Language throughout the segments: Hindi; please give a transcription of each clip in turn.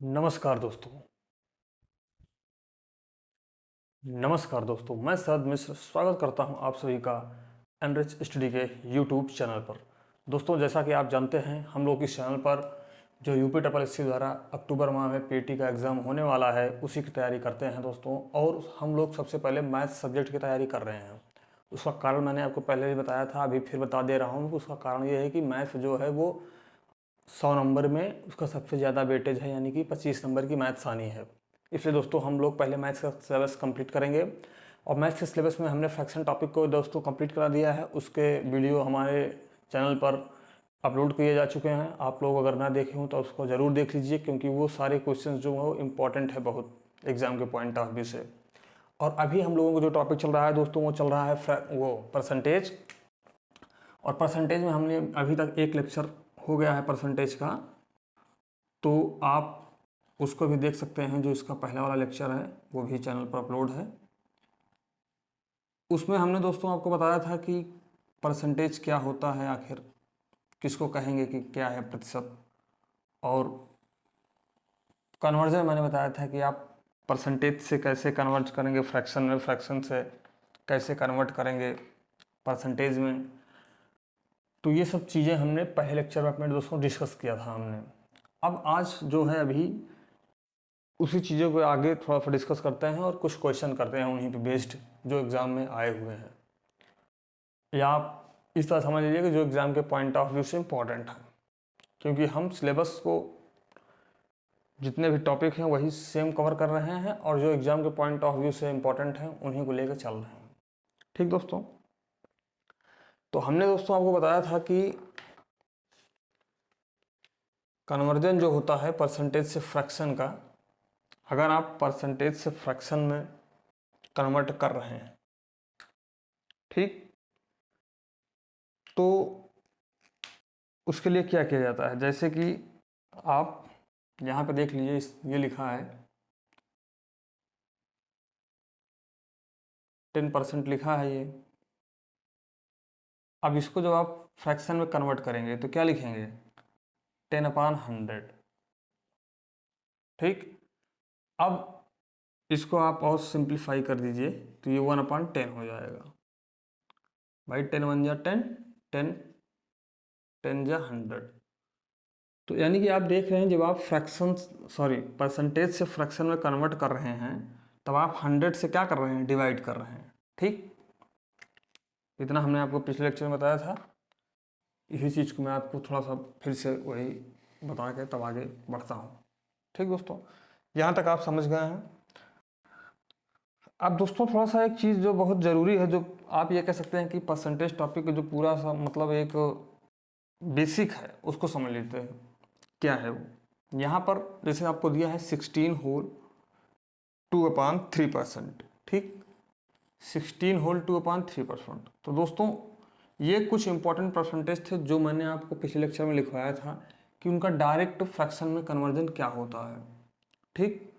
नमस्कार दोस्तों, मैं शरद मिश्र स्वागत करता हूं आप सभी का एनरिच स्टडी के यूट्यूब चैनल पर। दोस्तों, जैसा कि आप जानते हैं, हम लोग इस चैनल पर जो यूपी ट्रिपल एस सी द्वारा अक्टूबर माह में पीटी का एग्ज़ाम होने वाला है उसी की तैयारी करते हैं दोस्तों। और हम लोग सबसे पहले मैथ सब्जेक्ट की तैयारी कर रहे हैं। उसका कारण मैंने आपको पहले भी बताया था, अभी फिर बता दे रहा हूँ। उसका कारण ये है कि मैथ जो है वो 100 नंबर में उसका सबसे ज़्यादा वेटेज है, यानी कि 25 नंबर की मैथ्स आनी है। इसलिए दोस्तों हम लोग पहले मैथ्स का सिलेबस कंप्लीट करेंगे। और मैथ्स के सिलेबस में हमने फ्रैक्शन टॉपिक को दोस्तों कंप्लीट करा दिया है। उसके वीडियो हमारे चैनल पर अपलोड किए जा चुके हैं। आप लोग अगर ना देखे हों तो उसको ज़रूर देख लीजिए, क्योंकि वो सारे क्वेश्चन जो हैं वो इम्पॉर्टेंट है बहुत एग्ज़ाम के पॉइंट ऑफ व्यू से। और अभी हम लोगों को जो टॉपिक चल रहा है दोस्तों, वो चल रहा है वो परसेंटेज। और परसेंटेज में हमने अभी तक एक लेक्चर हो गया है परसेंटेज का, तो आप उसको भी देख सकते हैं। जो इसका पहला वाला लेक्चर है वो भी चैनल पर अपलोड है। उसमें हमने दोस्तों आपको बताया था कि परसेंटेज क्या होता है, आखिर किसको कहेंगे कि क्या है प्रतिशत। और कन्वर्जन मैंने बताया था कि आप परसेंटेज से कैसे कन्वर्ट करेंगे फ्रैक्शन में, फ्रैक्शन से कैसे कन्वर्ट करेंगे परसेंटेज में। तो ये सब चीज़ें हमने पहले लेक्चर में अपने दोस्तों डिस्कस किया था हमने। अब आज जो है अभी उसी चीज़ों को आगे थोड़ा सा डिस्कस करते हैं और कुछ क्वेश्चन करते हैं उन्हीं पे बेस्ड जो एग्ज़ाम में आए हुए हैं। या आप इस तरह समझ लीजिए कि जो एग्ज़ाम के पॉइंट ऑफ व्यू से इम्पॉर्टेंट है, क्योंकि हम सिलेबस को जितने भी टॉपिक हैं वही सेम कवर कर रहे हैं और जो एग्ज़ाम के पॉइंट ऑफ व्यू से इम्पॉर्टेंट हैं उन्हीं को लेकर चल रहे हैं। ठीक दोस्तों, तो हमने दोस्तों आपको बताया था कि कन्वर्जन जो होता है परसेंटेज से फ्रैक्शन का, अगर आप परसेंटेज से फ्रैक्शन में कन्वर्ट कर रहे हैं, ठीक, तो उसके लिए क्या किया जाता है। जैसे कि आप यहाँ पे देख लीजिए, ये लिखा है 10% लिखा है ये। अब इसको जब आप फ्रैक्शन में कन्वर्ट करेंगे तो क्या लिखेंगे, 10/100। ठीक, अब इसको आप और सिंप्लीफाई कर दीजिए तो ये 1/10 हो जाएगा। भाई 10 1 जा 10, 10 10 जा 100। तो यानी कि आप देख रहे हैं, जब आप परसेंटेज से फ्रैक्शन में कन्वर्ट कर रहे हैं तब आप 100 से क्या कर रहे हैं, डिवाइड कर रहे हैं। ठीक, इतना हमने आपको पिछले लेक्चर में बताया था। इसी चीज़ को मैं आपको थोड़ा सा फिर से वही बता के तब आगे बढ़ता हूँ। ठीक दोस्तों, यहाँ तक आप समझ गए हैं। अब दोस्तों थोड़ा सा एक चीज़ जो बहुत ज़रूरी है, जो आप ये कह सकते हैं कि परसेंटेज टॉपिक जो पूरा सा मतलब एक बेसिक है, उसको समझ लेते हैं क्या है वो। यहाँ पर जैसे आपको दिया है 16 होल 2/3%। ठीक, 16 होल 2/3%। तो दोस्तों ये कुछ इंपॉर्टेंट परसेंटेज थे जो मैंने आपको पिछले लेक्चर में लिखवाया था कि उनका डायरेक्ट फ्रैक्शन में कन्वर्जन क्या होता है। ठीक,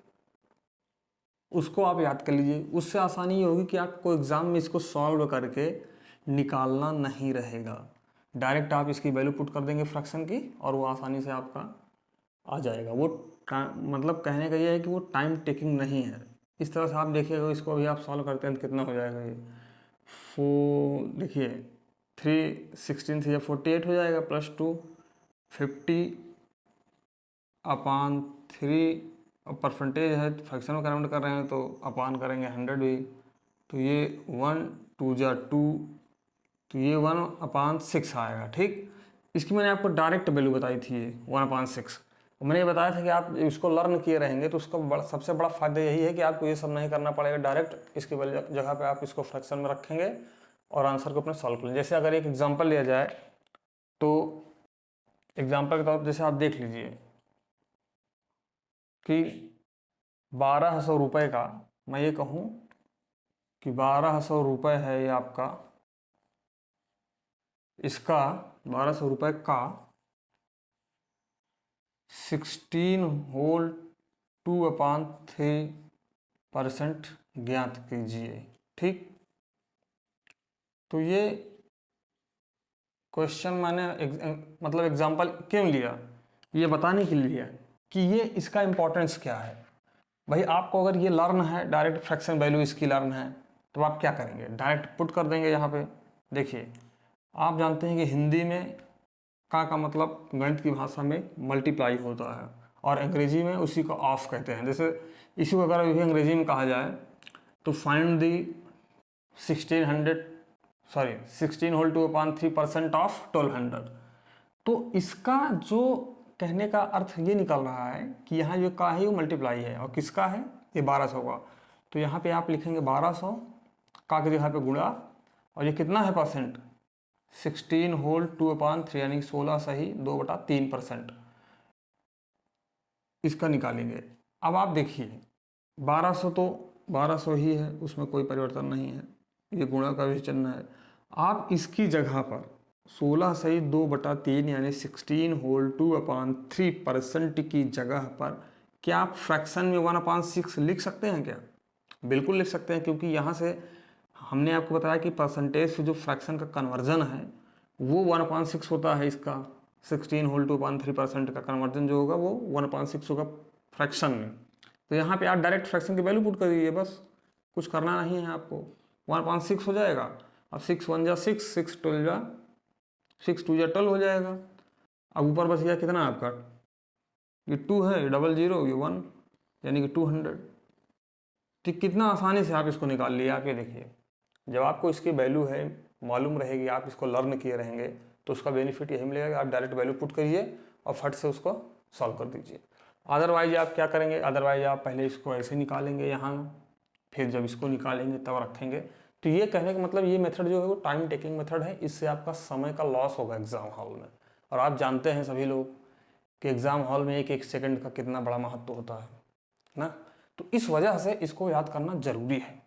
उसको आप याद कर लीजिए। उससे आसानी ये होगी कि आपको एग्ज़ाम में इसको सॉल्व करके निकालना नहीं रहेगा। डायरेक्ट आप इसकी वैल्यू पुट कर देंगे फ्रैक्शन की और वो आसानी से आपका आ जाएगा। वो मतलब कहने का ये है कि वो टाइम टेकिंग नहीं है। इस तरह से आप देखिएगा, इसको अभी आप सॉल्व करते हैं तो कितना हो जाएगा ये, देखिए 3 16 से 48 हो जाएगा, +2 50/3। अब परसेंटेज है, फ्रैक्शन में कन्वर्ट कर रहे हैं तो अपान करेंगे 100 भी। तो ये 1 2 जा 2, तो ये 1/6 आएगा। ठीक, इसकी मैंने आपको डायरेक्ट वैल्यू बताई थी, ये 1/6। मैंने ये बताया था कि आप इसको लर्न किए रहेंगे तो उसका सबसे बड़ा फ़ायदा यही है कि आपको ये सब नहीं करना पड़ेगा। डायरेक्ट इसकी जगह पे आप इसको फ्रैक्शन में रखेंगे और आंसर को अपने सॉल्व कर लेंगे। जैसे अगर एक एग्जांपल लिया जाए तो एग्जांपल के तौर पर जैसे आप देख लीजिए कि 1200 रुपये का, मैं ये कहूँ कि 1200 रुपये है ये आपका, इसका 1200 रुपये का 16 होल 2/3% ज्ञात कीजिए। ठीक, तो ये क्वेश्चन मैंने मतलब एग्जांपल क्यों लिया, ये बताने के लिए लिया कि ये इसका इम्पोर्टेंस क्या है। भाई आपको अगर ये लर्न है, डायरेक्ट फ्रैक्शन वैल्यू इसकी लर्न है, तो आप क्या करेंगे, डायरेक्ट पुट कर देंगे यहाँ पे। देखिए आप जानते हैं कि हिंदी में का मतलब गणित की भाषा में मल्टीप्लाई होता है, और अंग्रेजी में उसी को ऑफ कहते हैं। जैसे इसी को अगर भी अंग्रेजी में कहा जाए तो find the 16 whole two upon 3% of 1200। तो इसका जो कहने का अर्थ ये निकल रहा है कि यहाँ जो का है वो मल्टीप्लाई है, और किसका है, ये 1200 का। तो यहाँ पे आप लिखेंगे 1200 का की जगह पे गुणा, और ये कितना है परसेंट, 16 होल टू अपॉन 3 यानी 16 सही 2/3%, इसका निकालेंगे। अब आप देखिए 1200 तो 1200 ही है, उसमें कोई परिवर्तन नहीं है, ये गुणा का भी चिन्ह है। आप इसकी जगह पर 16 सही 2/3 यानी 16 होल टू अपॉन 3% की जगह पर क्या आप फ्रैक्शन में 1/6 लिख सकते हैं क्या? बिल्कुल लिख सकते हैं, क्योंकि यहाँ से हमने आपको बताया कि परसेंटेज से जो फ्रैक्शन का कन्वर्जन है वो 1/6 होता है। इसका 16 होल टू अपॉन 3% का कन्वर्जन जो होगा वो 1/6 होगा फ्रैक्शन में। तो यहाँ पे आप डायरेक्ट फ्रैक्शन की वैल्यू पुट कर दीजिए, बस कुछ करना नहीं है आपको। 1/6 हो जाएगा। अब 6 1 जा 6, 6 12 जा 6 2 जा 12 हो जाएगा। अब ऊपर बच गया कितना आपका, ये 2 है, ये 00, ये 1 यानी कि 200। तो कितना आसानी से आप इसको निकाल लिए। आप ये देखिए, जब आपको इसकी वैल्यू है मालूम रहेगी, आप इसको लर्न किए रहेंगे, तो उसका बेनिफिट यही मिलेगा कि आप डायरेक्ट वैल्यू पुट करिए और फट से उसको सॉल्व कर दीजिए। अदरवाइज आप क्या करेंगे, अदरवाइज आप पहले इसको ऐसे निकालेंगे यहाँ, फिर जब इसको निकालेंगे तब रखेंगे। तो ये कहने का मतलब ये मेथड जो है वो टाइम टेकिंग मेथड है, इससे आपका समय का लॉस होगा एग्जाम हॉल में। और आप जानते हैं सभी लोग कि एग्जाम हॉल में एक एक सेकंड का कितना बड़ा महत्व होता है ना। तो इस वजह से इसको याद करना जरूरी है।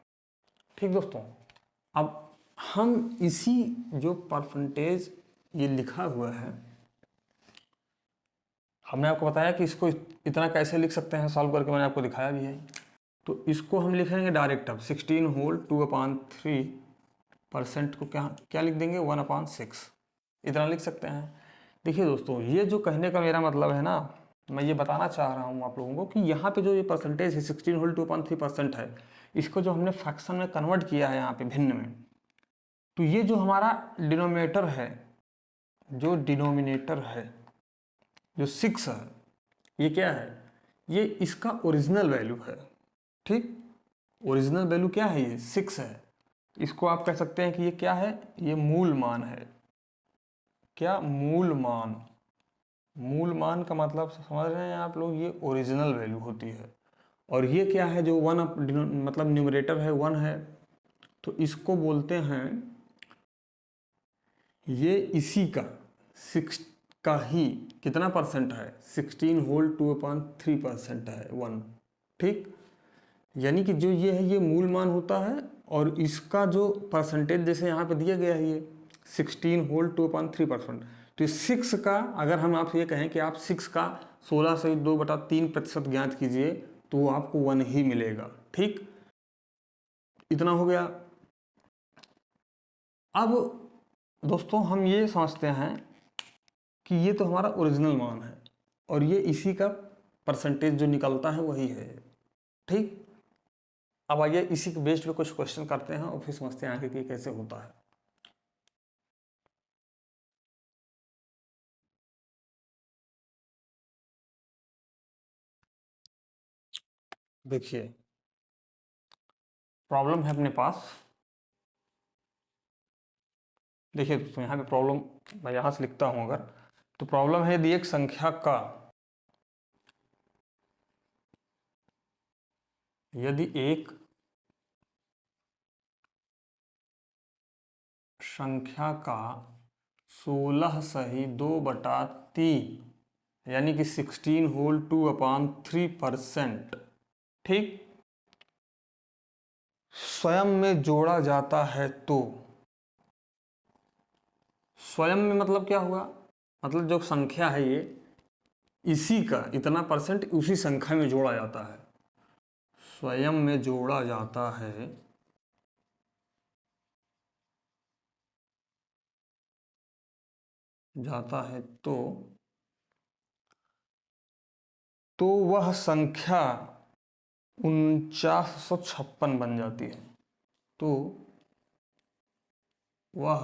ठीक दोस्तों, अब हम इसी जो परसेंटेज ये लिखा हुआ है, हमने आपको बताया कि इसको इतना कैसे लिख सकते हैं सॉल्व करके, मैंने आपको दिखाया भी है। तो इसको हम लिखेंगे डायरेक्ट। अब 16 होल 2/3% को क्या क्या लिख देंगे, 1/6, इतना लिख सकते हैं। देखिए दोस्तों, ये जो कहने का मेरा मतलब है ना, मैं ये बताना चाह रहा हूँ आप लोगों को कि यहाँ पे जो ये परसेंटेज है 16 होल 2/3% है, इसको जो हमने फ्रैक्शन में कन्वर्ट किया है यहाँ पे भिन्न में, तो ये जो हमारा डिनोमिनेटर है, जो डिनोमिनेटर है जो 6 है, ये क्या है, ये इसका ओरिजिनल वैल्यू है। ठीक, ओरिजिनल वैल्यू क्या है, ये 6 है। इसको आप कह सकते हैं कि ये क्या है, ये मूल मान है। क्या, मूल मान। मूल मान का मतलब समझ रहे हैं आप लोग, ये ओरिजिनल वैल्यू होती है। और ये क्या है, जो वन मतलब न्यूमरेटर है 1 है, तो इसको बोलते हैं, ये इसी का 6 का ही कितना परसेंट है, 16 होल 2/3% है 1। ठीक, यानी कि जो ये है ये मूल मान होता है, और इसका जो परसेंटेज जैसे यहाँ पे दिया गया है ये 16 होल 2/3%। तो 6 का अगर हम आपसे ये कहें कि आप 6 का 16 से 2/3% ज्ञात कीजिए, तो वो आपको 1 ही मिलेगा। ठीक, इतना हो गया। अब दोस्तों हम ये समझते हैं कि ये तो हमारा ओरिजिनल मान है, और ये इसी का परसेंटेज जो निकलता है वही है। ठीक, अब आइए इसी के बेस्ड पे कुछ क्वेश्चन करते हैं और फिर समझते हैं आगे कि कैसे होता है। देखिए प्रॉब्लम है अपने पास। देखिए दोस्तों, यहाँ पे प्रॉब्लम मैं यहाँ से लिखता हूँ अगर, तो प्रॉब्लम है यदि एक संख्या का, यदि एक संख्या का 16 सही 2/3 यानी कि 16 होल 2/3%, ठीक, स्वयं में जोड़ा जाता है, तो स्वयं में मतलब क्या हुआ, मतलब जो संख्या है ये इसी का इतना परसेंट उसी संख्या में जोड़ा जाता है, स्वयं में जोड़ा जाता है, तो तो वह संख्या 4956 बन जाती है। तो वह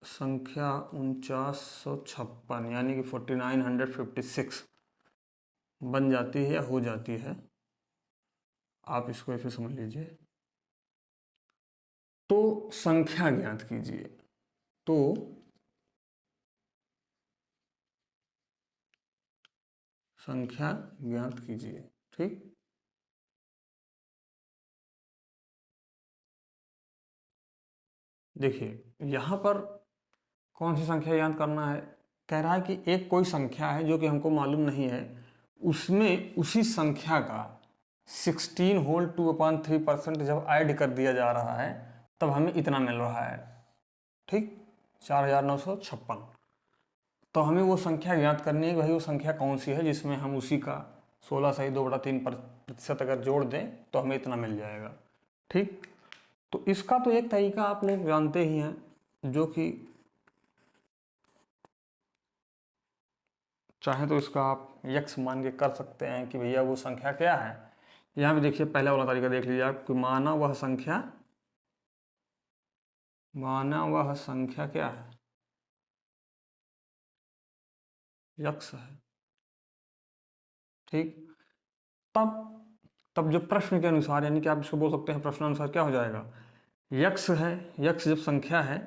संख्या 4956 यानी कि 4956 बन जाती है या हो जाती है। आप इसको ऐसे समझ लीजिए। तो संख्या ज्ञात कीजिए। तो संख्या ज्ञात कीजिए। ठीक, देखिए यहां पर कौन सी संख्या ज्ञात करना है। कह रहा है कि एक कोई संख्या है जो कि हमको मालूम नहीं है, उसमें उसी संख्या का 16 होल 2/3% जब ऐड कर दिया जा रहा है तब हमें इतना मिल रहा है। ठीक, 4956। तो हमें वो संख्या ज्ञात करनी है कि भाई वो संख्या कौन सी है जिसमें हम उसी का 16 सही 2/3% अगर जोड़ दें तो हमें इतना मिल जाएगा। ठीक, तो इसका तो एक तरीका आप लोग जानते ही हैं, जो कि चाहे तो इसका आप यक्स मान के कर सकते हैं कि भैया वो संख्या क्या है। यहाँ पे देखिए पहला वाला तरीका देख लीजिए आप कि माना वह संख्या क्या है, यक्स है। ठीक, तब तब जो प्रश्न के अनुसार, यानी कि आप इसको बोल सकते हैं प्रश्न अनुसार क्या हो जाएगा, यक्स है, यक्स जब संख्या है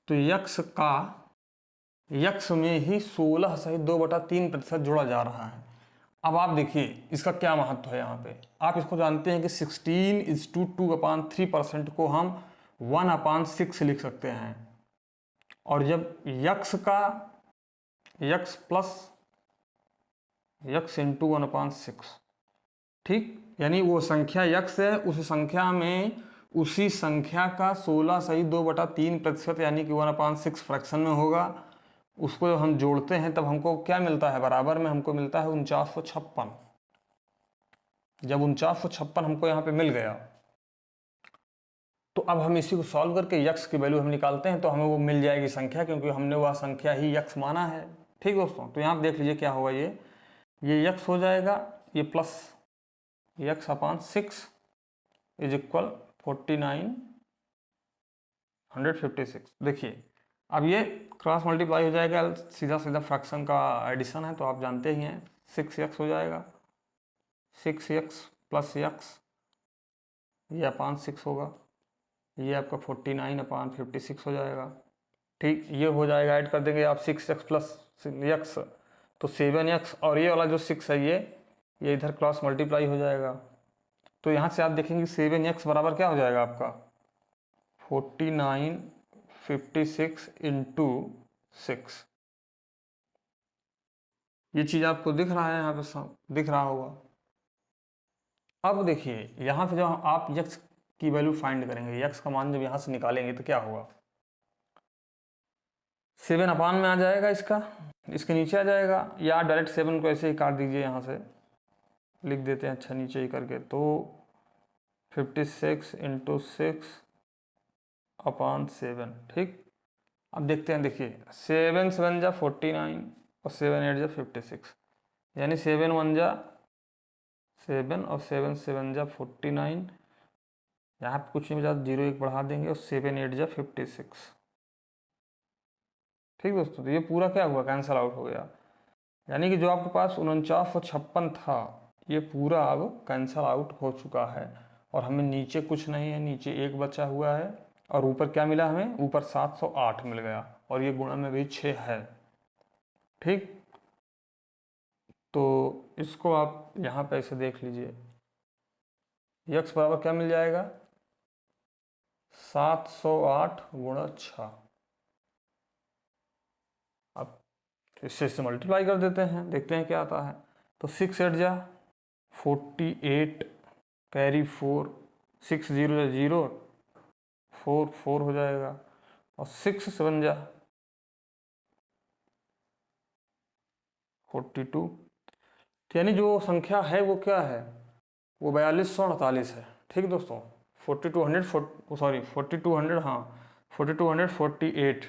तो यक्स में ही 16 सहित 2/3% जोड़ा जा रहा है। अब आप देखिए इसका क्या महत्व है। यहाँ पे आप इसको जानते हैं कि 16:2/3% को हम 1/6 लिख सकते हैं। और जब यक्स प्लस यक्स इंटू 1/6, ठीक, यानी वो संख्या यक्स है, उस संख्या में उसी संख्या का 16 सही 2/3% यानी कि 1/6 फ्रैक्शन में होगा। उसको जब हम जोड़ते हैं तब हमको क्या मिलता है, बराबर में हमको मिलता है 4956। जब 4956 हमको यहाँ पे मिल गया तो अब हम इसी को सॉल्व करके यक्स की वैल्यू हम निकालते हैं तो हमें वो मिल जाएगी संख्या, क्योंकि हमने वह संख्या ही यक्स माना है। ठीक दोस्तों, तो यहाँ देख लीजिए क्या होगा, ये यक्स हो जाएगा, ये प्लस x/6 इज इक्वल 4956। देखिए अब ये क्रॉस मल्टीप्लाई हो जाएगा, सीधा सीधा फ्रैक्शन का एडिशन है तो आप जानते ही हैं। 6x हो जाएगा, 6x प्लस x, ये अपान 6 होगा, ये आपका 49/56 हो जाएगा। ठीक, ये हो जाएगा, ऐड कर देंगे आप 6x प्लस x तो 7x, और ये वाला जो 6 है ये इधर क्रॉस मल्टीप्लाई हो जाएगा। तो यहाँ से आप देखेंगे 7x बराबर क्या हो जाएगा आपका 4956 इंटू 6। ये चीज़ आपको दिख रहा है, यहाँ पे दिख रहा होगा। अब देखिए यहाँ पे जब आप यक्स की वैल्यू फाइंड करेंगे, यक्स का मान जब यहाँ से निकालेंगे तो क्या होगा, 7 अपान में आ जाएगा, इसके नीचे आ जाएगा, या डायरेक्ट 7 को ऐसे ही काट दीजिए, यहाँ से लिख देते हैं अच्छा नीचे ही करके। तो 56 इंटू 6/7। ठीक, अब देखते हैं, देखिए 7 7 जा 49 और 7 8 जा 56, यानी 7 1 जा 7 और 7 7 जा 49। यहाँ पे कुछ नहीं बचा, 0 1 बढ़ा देंगे और 7 8 जा 56। ठीक दोस्तों, तो ये पूरा क्या हुआ, कैंसिल आउट हो गया, यानी कि जो आपके पास 4956 था ये पूरा अब कैंसिल आउट हो चुका है। और हमें नीचे कुछ नहीं है, नीचे 1 बचा हुआ है, और ऊपर क्या मिला हमें, ऊपर 708 मिल गया, और ये गुणा में भी 6 है। ठीक, तो इसको आप यहाँ पे ऐसे देख लीजिए, यक्स बराबर क्या मिल जाएगा 708 गुणा 6। अब इससे मल्टीप्लाई कर देते हैं, देखते हैं क्या आता है। तो 6 8 जा 48, कैरी 4, 6 0 जा 0, 4 4 हो जाएगा, और 6 7 जा 42। यानी जो संख्या है वो क्या है, वो 4248 है। ठीक दोस्तों, 4200 हाँ 4248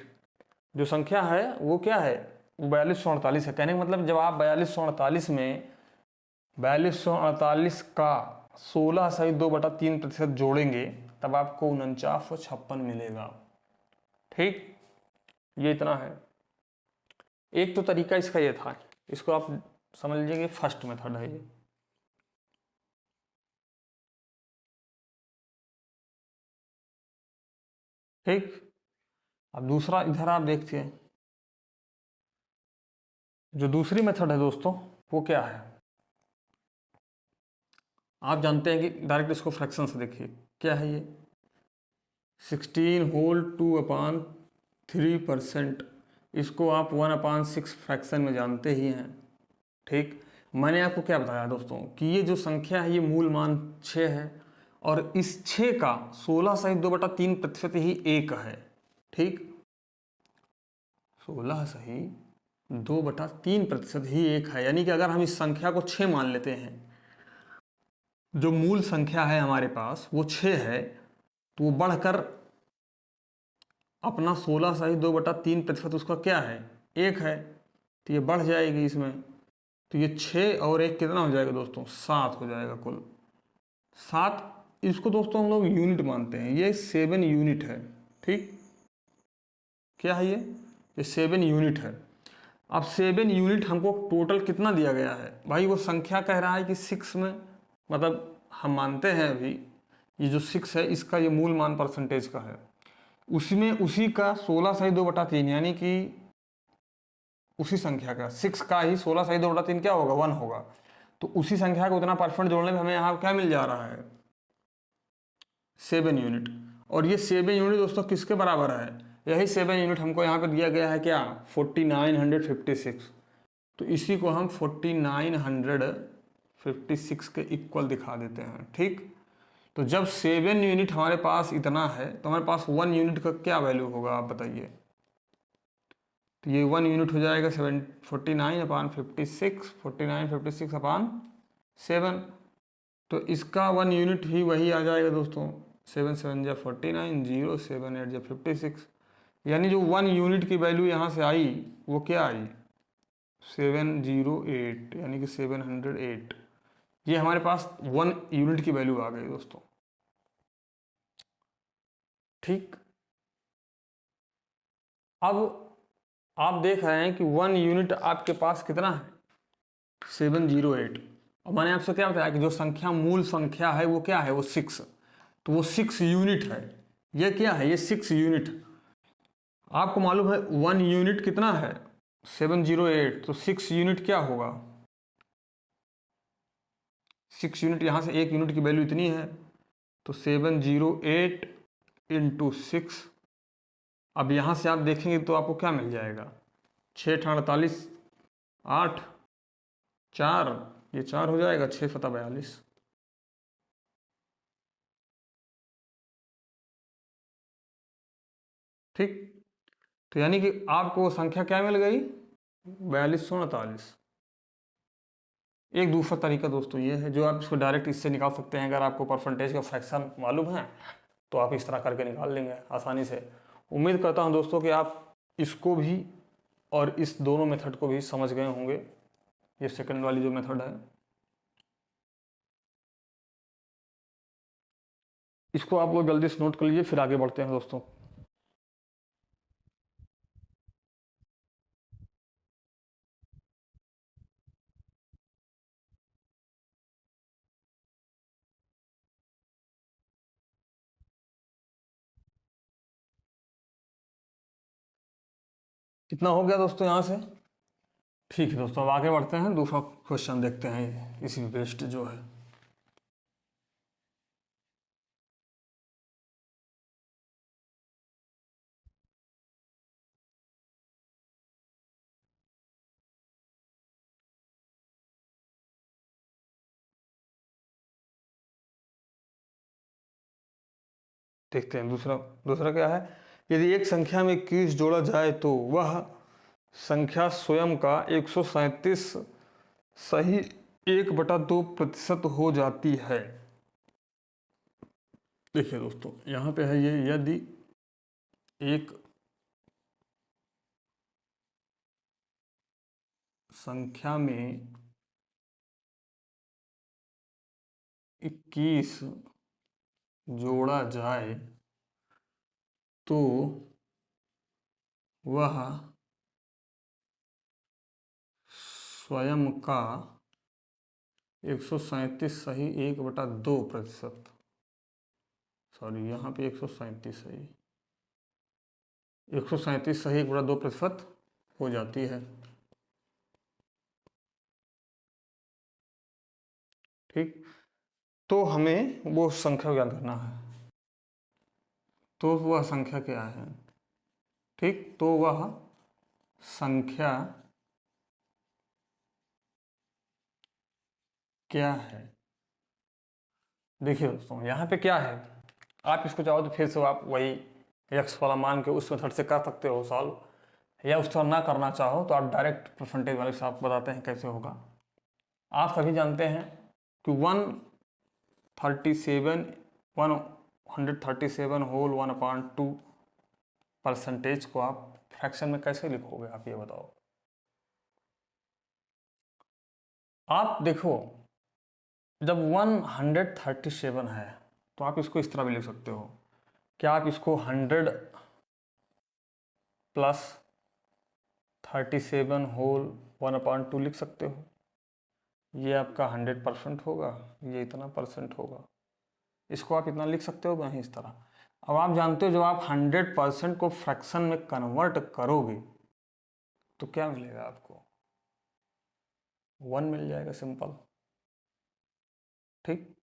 जो संख्या है वो क्या है, 4248 है। कहने का मतलब जब आप 4248 में 4248 का 16 सही 2/3% जोड़ेंगे तब आपको 4956 मिलेगा। ठीक, ये इतना है। एक तो तरीका इसका ये था, इसको आप समझ लीजिए कि फर्स्ट मेथड है ये। ठीक, अब दूसरा इधर आप देखते हैं, जो दूसरी मेथड है दोस्तों वो क्या है, आप जानते हैं कि डायरेक्ट इसको फ्रैक्शन से देखिए। क्या है ये, 16 होल 2/3%, इसको आप 1/6 फ्रैक्शन में जानते ही हैं। ठीक, मैंने आपको क्या बताया दोस्तों कि ये जो संख्या है ये मूल मान 6 है और इस 6 का 16 सही 2/3% ही 1 है। ठीक, 16 सही 2/3% ही 1 है, यानी कि अगर हम इस संख्या को 6 मान लेते हैं, जो मूल संख्या है हमारे पास वो 6 है, तो वो बढ़कर अपना 16 सही 2/3% उसका क्या है, 1 है, तो ये बढ़ जाएगी इसमें। तो ये 6 और 1 कितना हो जाएगा दोस्तों, 7 हो जाएगा कुल। 7, इसको दोस्तों हम लोग यूनिट मानते हैं, ये 7 यूनिट है। ठीक, क्या है ये 7 यूनिट है। अब 7 यूनिट हमको टोटल कितना दिया गया है भाई, वो संख्या कह रहा है कि 6 में, मतलब हम मानते हैं अभी ये जो 6 है इसका ये मूल मान परसेंटेज का है, उसमें उसी का 16 सही 2/3 यानी कि उसी संख्या का 6 का ही 16 सही 2/3 क्या होगा, 1 होगा। तो उसी संख्या को उतना परसेंट जोड़ने में हमें यहाँ क्या मिल जा रहा है, 7 यूनिट। और ये 7 यूनिट दोस्तों किसके बराबर है, यही 7 यूनिट हमको यहाँ पे दिया गया है क्या, 4956। तो इसी को हम 4956 के इक्वल दिखा देते हैं। ठीक, तो जब 7 यूनिट हमारे पास इतना है तो हमारे पास 1 यूनिट का क्या वैल्यू होगा आप बताइए। तो ये 1 यूनिट हो जाएगा 49/56, 4956/7। तो इसका 1 यूनिट ही वही आ जाएगा दोस्तों, 7 7 जा 49, 0 7 8 जा 56, यानी जो 1 यूनिट की वैल्यू यहाँ से आई वो क्या आई, 708, यानी कि 708। ये हमारे पास 1 यूनिट की वैल्यू आ गई दोस्तों। ठीक, अब आप देख रहे हैं कि 1 यूनिट आपके पास कितना है, 708। और मैंने आपसे क्या बताया कि जो संख्या मूल संख्या है वो क्या है, वो 6, तो वो 6 यूनिट है। ये क्या है, ये 6 यूनिट। आपको मालूम है 1 यूनिट कितना है, 708, तो 6 यूनिट क्या होगा, 6 यूनिट यहाँ से 1 यूनिट की वैल्यू इतनी है, तो 708 इंटू 6। अब यहाँ से आप देखेंगे तो आपको क्या मिल जाएगा, 6 8 4, ये 4 हो जाएगा, 6 फता 42। ठीक, तो यानी कि आपको संख्या क्या मिल गई, 4249। एक दूसरा तरीका दोस्तों ये है, जो आप इसको डायरेक्ट इससे निकाल सकते हैं, अगर आपको परसेंटेज का फ्रैक्शन मालूम है तो आप इस तरह करके निकाल लेंगे आसानी से। उम्मीद करता हूं दोस्तों कि आप इसको भी और इस दोनों मेथड को भी समझ गए होंगे। ये सेकंड वाली जो मेथड है इसको आप लोग जल्दी से नोट कर लीजिए, फिर आगे बढ़ते हैं दोस्तों। कितना हो गया दोस्तों यहाँ से, ठीक है दोस्तों, अब आगे बढ़ते हैं, दूसरा क्वेश्चन देखते हैं इसी बेस्ड जो है। देखते हैं दूसरा, दूसरा क्या है, यदि एक संख्या में 21 जोड़ा जाए तो वह संख्या स्वयं का 137 सही 1/2% हो जाती है। देखिए दोस्तों यहाँ पे है ये, यदि एक संख्या में 21 जोड़ा जाए तो वह स्वयं का 137 सही 1/2%, सॉरी यहाँ पे 137 सही 137 सही 1/2% हो जाती है। ठीक, तो हमें वो संख्या ज्ञात करना है। तो वह संख्या क्या है? ठीक, तो वह संख्या क्या है? देखिए दोस्तों, यहाँ पे क्या है, आप इसको चाहो तो फिर से आप वही एक्स वाला मान के उस मेथड से कर सकते हो सॉल्व, या उस तरह ना करना चाहो तो आप डायरेक्ट परसेंटेज वाले से आप बताते हैं कैसे होगा। आप सभी जानते हैं कि 137 होल 1/2 परसेंटेज को आप फ्रैक्शन में कैसे लिखोगे, आप ये बताओ। आप देखो, जब 137 है तो आप इसको इस तरह भी लिख सकते हो, क्या आप इसको 100 प्लस 37 होल 1/2 लिख सकते हो। ये आपका 100% होगा, ये इतना परसेंट होगा, इसको आप इतना लिख सकते हो नहीं इस तरह। अब आप जानते हो जब आप 100% को फ्रैक्शन में कन्वर्ट करोगे तो क्या मिलेगा आपको, 1 मिल जाएगा, सिंपल। ठीक,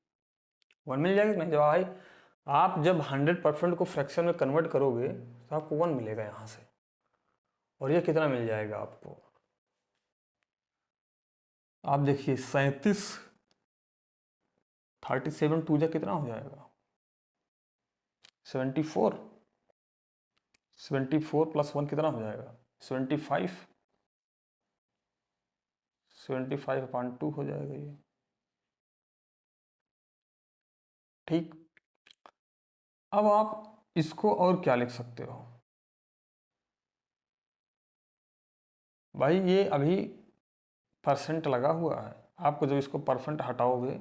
1 मिल जाएगा नहीं, जब भाई आप जब 100% को फ्रैक्शन में कन्वर्ट करोगे तो आपको 1 मिलेगा यहाँ से। और ये कितना मिल जाएगा आपको, आप देखिए 37 टू जा कितना हो जाएगा, 74 प्लस 1 कितना हो जाएगा, 75 75/2 हो जाएगा ये। ठीक, अब आप इसको और क्या लिख सकते हो भाई, ये अभी परसेंट लगा हुआ है, आपको जब इसको परसेंट हटाओगे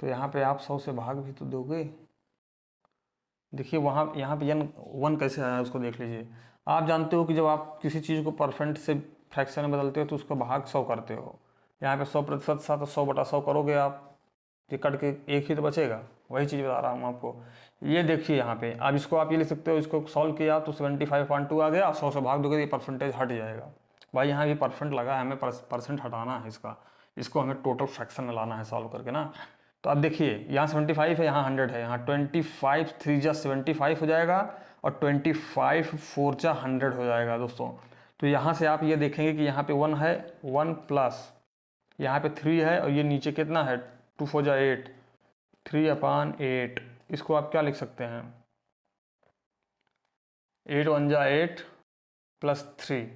तो यहाँ पे आप 100 से भाग भी तो दोगे। देखिए वहाँ यहाँ पे 1 कैसे आया उसको देख लीजिए। आप जानते हो कि जब आप किसी चीज़ को परसेंट से फ्रैक्शन में बदलते हो तो उसको भाग 100 करते हो। यहाँ पे 100% था तो 100/100 करोगे आप, ये कट के एक ही तो बचेगा। वही चीज़ बता रहा हूँ आपको। ये देखिए यहाँ पे, अब इसको आप ये लिख सकते हो, इसको सॉल्व किया तो 75.2 आ गया, 100 से भाग दोगे तो ये परसेंटेज हट जाएगा। भाई यहाँ ये परसेंट लगा है, हमें परसेंट हटाना है इसको हमें टोटल फ्रैक्शन में लाना है सॉल्व करके ना। तो अब देखिए यहाँ 75 है, यहाँ 100 है, यहाँ 25 3 जा 75 हो जाएगा और 25 4 जा 100 हो जाएगा दोस्तों। तो यहाँ से आप ये देखेंगे कि यहाँ पे 1 है, 1 प्लस यहाँ पे 3 है और ये नीचे कितना है 2 4 जा 8, 3/8। इसको आप क्या लिख सकते हैं, 8 1 जा 8 प्लस 3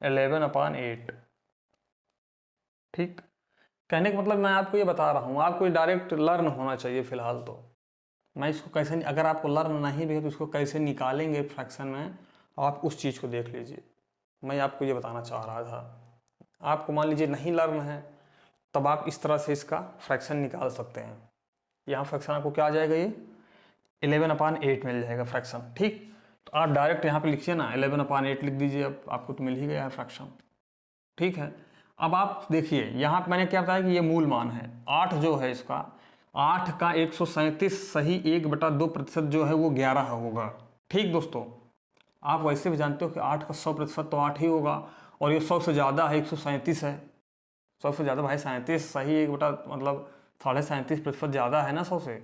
11/8। ठीक, कहने का मतलब मैं आपको ये बता रहा हूँ, आपको डायरेक्ट लर्न होना चाहिए फिलहाल तो। मैं इसको कैसे, अगर आपको लर्न नहीं भी है तो इसको कैसे निकालेंगे फ्रैक्शन में, आप उस चीज़ को देख लीजिए। मैं आपको ये बताना चाह रहा था। आपको मान लीजिए नहीं लर्न है तब आप इस तरह से इसका फ्रैक्शन निकाल सकते हैं। यहाँ फ्रैक्शन आपको क्या आ जाएगा, ये 11/8 मिल जाएगा फ्रैक्शन। ठीक, तो आप डायरेक्ट यहाँ पे लिखिए ना, 11/8 लिख दीजिए, अब आपको तो मिल ही गया है फ्रैक्शन। ठीक है, अब आप देखिए यहाँ पे मैंने क्या बताया कि ये मूल मान है 8 जो है इसका, 8 का 137 सही 1/2% जो है वो 11 होगा। ठीक दोस्तों, आप वैसे भी जानते हो कि 8 का 100% तो 8 ही होगा, और ये 100 से ज़्यादा है, 137 है, 100 से ज़्यादा भाई 37 सही 1 बटा मतलब 37.5% ज़्यादा है ना 100 से,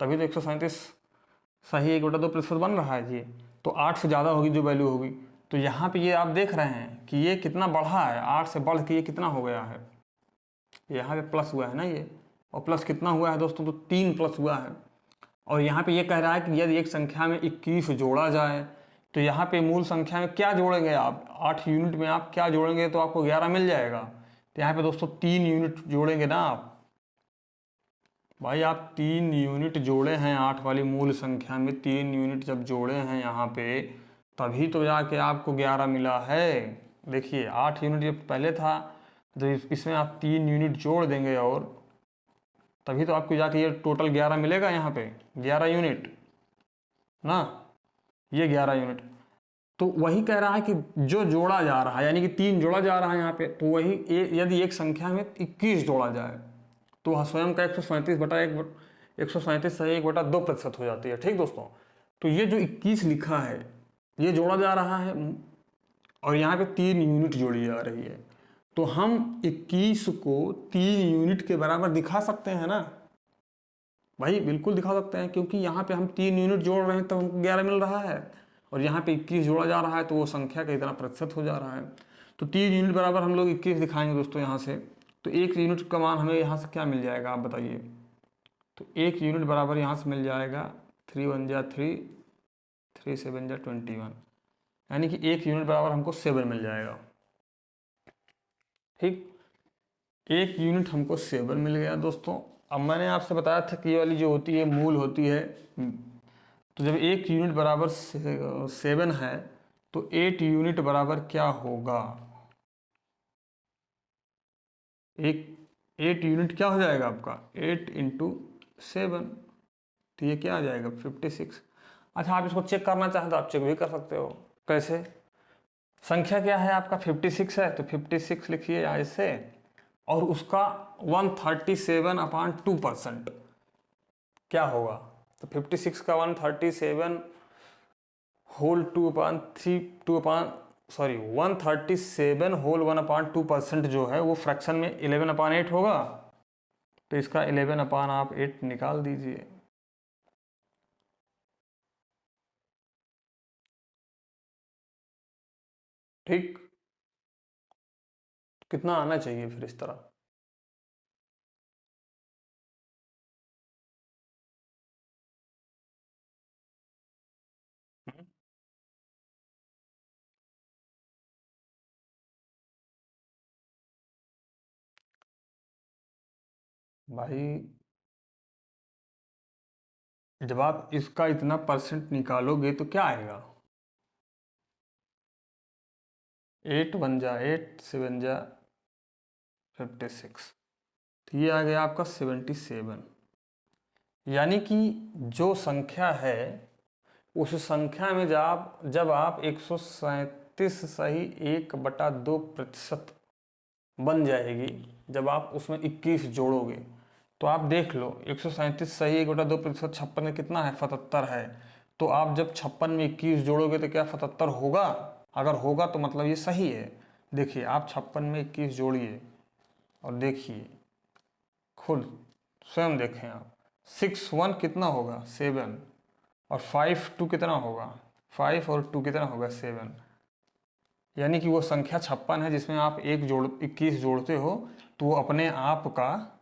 तभी तो 137 सही 1/2% बन रहा है। ये तो 8 से ज़्यादा होगी जो वैल्यू होगी। तो यहाँ पे ये आप देख रहे हैं कि ये कितना बढ़ा है, 8 से बढ़ के ये कितना हो गया है, यहाँ पे प्लस हुआ है ना ये, और प्लस कितना हुआ है दोस्तों, तो 3 प्लस हुआ है। और यहाँ पे ये कह रहा है कि यदि एक संख्या में 21 जोड़ा जाए तो यहाँ पे मूल संख्या में क्या जोड़ेंगे आप, 8 यूनिट में आप क्या जोड़ेंगे तो आपको 11 मिल जाएगा। तो यहाँ पे दोस्तों 3 यूनिट जोड़ेंगे ना आप, भाई आप 3 यूनिट जोड़े हैं 8 वाली मूल संख्या में, 3 यूनिट जब जोड़े हैं यहाँ पे तभी तो जाके आपको 11 मिला है। देखिए 8 यूनिट ये पहले था, तो इसमें आप 3 यूनिट जोड़ देंगे और तभी तो आपको जाके ये टोटल 11 मिलेगा। यहाँ पे 11 यूनिट ना, ये 11 यूनिट। तो वही कह रहा है कि जो जोड़ा जा रहा है, यानी कि 3 जोड़ा जा रहा है यहाँ पे, तो वही यदि एक संख्या में 21 जोड़ा जाए तो वह स्वयं का 137/1 137 1/2% हो जाती है। ठीक दोस्तों, तो ये जो 21 लिखा है ये जोड़ा जा रहा है और यहाँ पे 3 यूनिट जोड़ी जा रही है, तो हम 21 को 3 यूनिट के बराबर दिखा सकते हैं ना भाई, बिल्कुल दिखा सकते हैं, क्योंकि यहाँ पे हम 3 यूनिट जोड़ रहे हैं तो हमको 11 मिल रहा है और यहाँ पे 21 जोड़ा जा रहा है तो वो संख्या का इतना प्रतिशत हो जा रहा है। तो 3 यूनिट बराबर हम लोग 21 दिखाएंगे दोस्तों यहाँ से। तो 1 यूनिट का मान हमें यहाँ से क्या मिल जाएगा आप बताइए। तो 1 यूनिट बराबर यहाँ से मिल जाएगा 3 1 जा 3, 3 7 जा 21, यानी कि 1 यूनिट बराबर हमको 7 मिल जाएगा। ठीक, 1 यूनिट हमको 7 मिल गया दोस्तों। अब मैंने आपसे बताया था कि ये वाली जो होती है मूल होती है, तो जब 1 यूनिट बराबर 7 है तो 8 यूनिट बराबर क्या होगा। एक 8 यूनिट क्या हो जाएगा आपका, 8 इंटू 7, तो ये क्या आ जाएगा 56। अच्छा, आप इसको चेक करना चाहें तो आप चेक भी कर सकते हो। कैसे, संख्या क्या है आपका 56 है तो 56 लिखिए ऐसे, और उसका 137/2% क्या होगा। तो 56 का 137 होल 137 होल 1/2% जो है वो फ्रैक्शन में 11/8 होगा। तो इसका 11/8 निकाल दीजिए। ठीक, कितना आना चाहिए फिर इस तरह। भाई जब आप इसका इतना परसेंट निकालोगे तो क्या आएगा, 8 1 जा 8, 7 जा 56, तो ये आ गया आपका 77। यानी कि जो संख्या है उस संख्या में जब आप 137 सही 1/2% बन जाएगी, जब आप उसमें 21 जोड़ोगे, तो आप देख लो 137 सही 1/2%, 56 में कितना है 77 है। तो आप जब 56 में 21 जोड़ोगे तो क्या 77 होगा, अगर होगा तो मतलब ये सही है। देखिए आप 56 में 21 जोड़िए और देखिए खुद स्वयं देखें आप, 6 1 कितना होगा 7, और 5 2 कितना होगा 5, और 2 कितना होगा 7, यानी कि वो संख्या 56 है जिसमें आप 21 जोड़ते हो तो वो अपने आप का